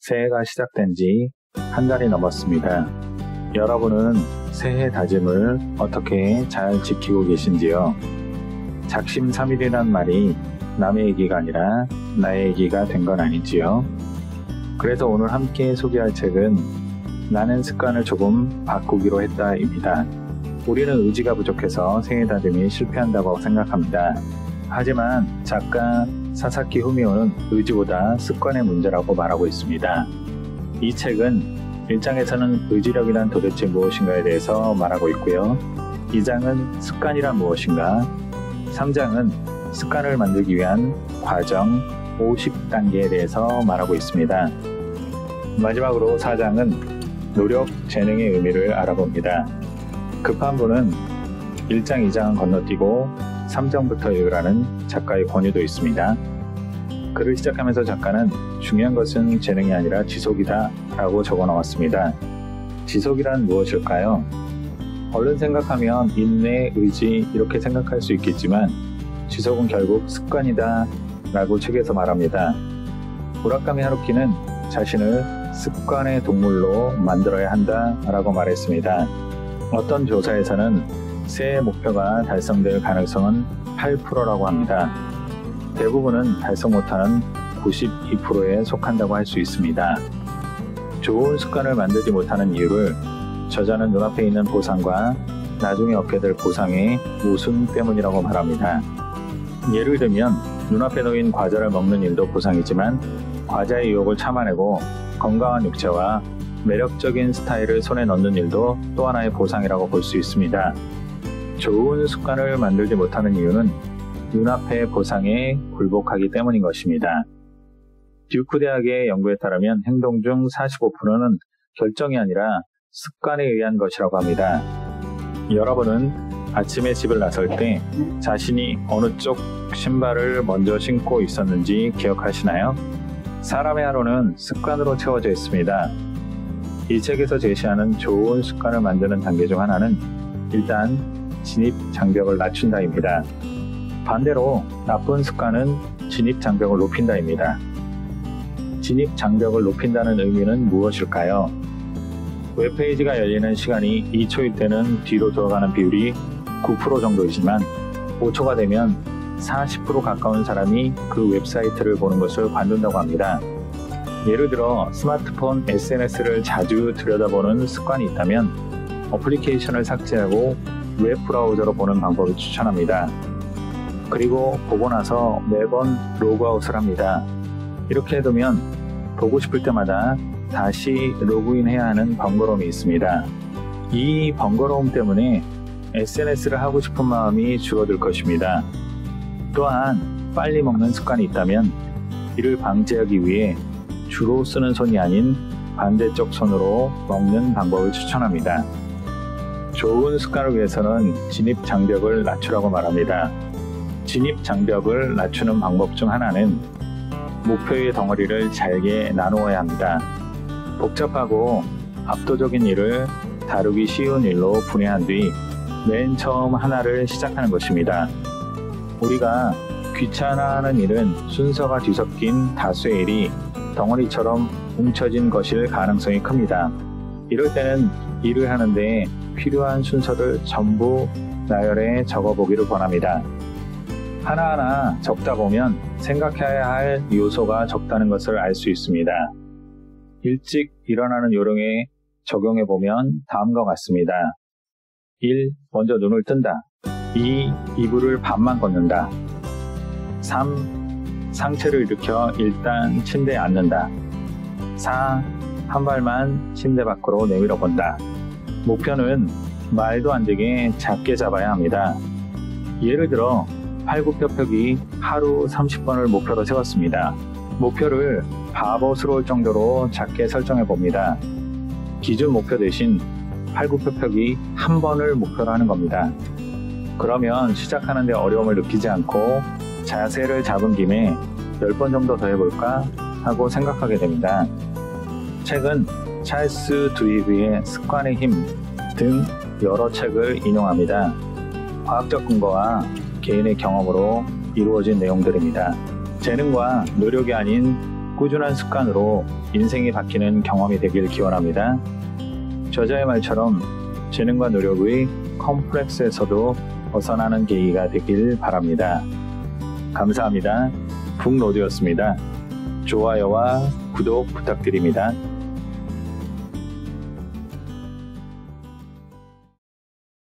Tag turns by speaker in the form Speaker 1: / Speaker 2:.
Speaker 1: 새해가 시작된 지 한 달이 넘었습니다. 여러분은 새해 다짐을 어떻게 잘 지키고 계신지요? 작심삼일이란 말이 남의 얘기가 아니라 나의 얘기가 된 건 아니지요? 그래서 오늘 함께 소개할 책은 나는 습관을 조금 바꾸기로 했다입니다. 우리는 의지가 부족해서 새해 다짐이 실패한다고 생각합니다. 하지만 작가 사사키 후미오는 의지보다 습관의 문제라고 말하고 있습니다. 이 책은 1장에서는 의지력이란 도대체 무엇인가에 대해서 말하고 있고요. 2장은 습관이란 무엇인가, 3장은 습관을 만들기 위한 과정 50단계에 대해서 말하고 있습니다. 마지막으로 4장은 노력, 재능의 의미를 알아봅니다. 급한 분은 1장, 2장은 건너뛰고 3장부터 읽으라는 작가의 권유도 있습니다. 글을 시작하면서 작가는 중요한 것은 재능이 아니라 지속이다 라고 적어놓았습니다. 지속이란 무엇일까요? 얼른 생각하면 인내, 의지 이렇게 생각할 수 있겠지만 지속은 결국 습관이다 라고 책에서 말합니다. 무라카미 하루키는 자신을 습관의 동물로 만들어야 한다 라고 말했습니다. 어떤 조사에서는 새해 목표가 달성될 가능성은 8%라고 합니다. 대부분은 달성 못하는 92%에 속한다고 할 수 있습니다. 좋은 습관을 만들지 못하는 이유를 저자는 눈앞에 있는 보상과 나중에 얻게 될 보상의 모순 때문이라고 말합니다. 예를 들면 눈앞에 놓인 과자를 먹는 일도 보상이지만 과자의 유혹을 참아내고 건강한 육체와 매력적인 스타일을 손에 넣는 일도 또 하나의 보상이라고 볼 수 있습니다. 좋은 습관을 만들지 못하는 이유는 눈앞의 보상에 굴복하기 때문인 것입니다. 듀크 대학의 연구에 따르면 행동 중 45%는 결정이 아니라 습관에 의한 것이라고 합니다. 여러분은 아침에 집을 나설 때 자신이 어느 쪽 신발을 먼저 신고 있었는지 기억하시나요? 사람의 하루는 습관으로 채워져 있습니다. 이 책에서 제시하는 좋은 습관을 만드는 단계 중 하나는 일단 진입 장벽을 낮춘다입니다. 반대로 나쁜 습관은 진입 장벽을 높인다입니다. 진입 장벽을 높인다는 의미는 무엇일까요? 웹페이지가 열리는 시간이 2초일 때는 뒤로 돌아가는 비율이 9% 정도이지만 5초가 되면 40% 가까운 사람이 그 웹사이트를 보는 것을 관둔다고 합니다. 예를 들어 스마트폰 SNS를 자주 들여다보는 습관이 있다면 어플리케이션을 삭제하고 웹브라우저로 보는 방법을 추천합니다. 그리고 보고 나서 매번 로그아웃을 합니다. 이렇게 해두면 보고 싶을 때마다 다시 로그인해야 하는 번거로움이 있습니다. 이 번거로움 때문에 SNS를 하고 싶은 마음이 줄어들 것입니다. 또한 빨리 먹는 습관이 있다면 이를 방지하기 위해 주로 쓰는 손이 아닌 반대쪽 손으로 먹는 방법을 추천합니다. 좋은 습관을 위해서는 진입 장벽을 낮추라고 말합니다. 진입 장벽을 낮추는 방법 중 하나는 목표의 덩어리를 잘게 나누어야 합니다. 복잡하고 압도적인 일을 다루기 쉬운 일로 분해한 뒤 맨 처음 하나를 시작하는 것입니다. 우리가 귀찮아하는 일은 순서가 뒤섞인 다수의 일이 덩어리처럼 뭉쳐진 것일 가능성이 큽니다. 이럴 때는 일을 하는데 필요한 순서를 전부 나열해 적어보기를 권합니다. 하나하나 적다 보면 생각해야 할 요소가 적다는 것을 알 수 있습니다. 일찍 일어나는 요령에 적용해보면 다음과 같습니다. 1. 먼저 눈을 뜬다. 2. 이불을 반만 걷는다. 3. 상체를 일으켜 일단 침대에 앉는다. 4. 한 발만 침대 밖으로 내밀어 본다. 목표는 말도 안 되게 작게 잡아야 합니다. 예를 들어 팔굽혀펴기 하루 30번을 목표로 세웠습니다. 목표를 바보스러울 정도로 작게 설정해 봅니다. 기준 목표 대신 팔굽혀펴기 한 번을 목표로 하는 겁니다. 그러면 시작하는데 어려움을 느끼지 않고 자세를 잡은 김에 10번 정도 더 해볼까 하고 생각하게 됩니다. 책은 찰스 두이그의 습관의 힘 등 여러 책을 인용합니다. 과학적 근거와 개인의 경험으로 이루어진 내용들입니다. 재능과 노력이 아닌 꾸준한 습관으로 인생이 바뀌는 경험이 되길 기원합니다. 저자의 말처럼 재능과 노력의 컴플렉스에서도 벗어나는 계기가 되길 바랍니다. 감사합니다. 북로드였습니다. 좋아요와 구독 부탁드립니다.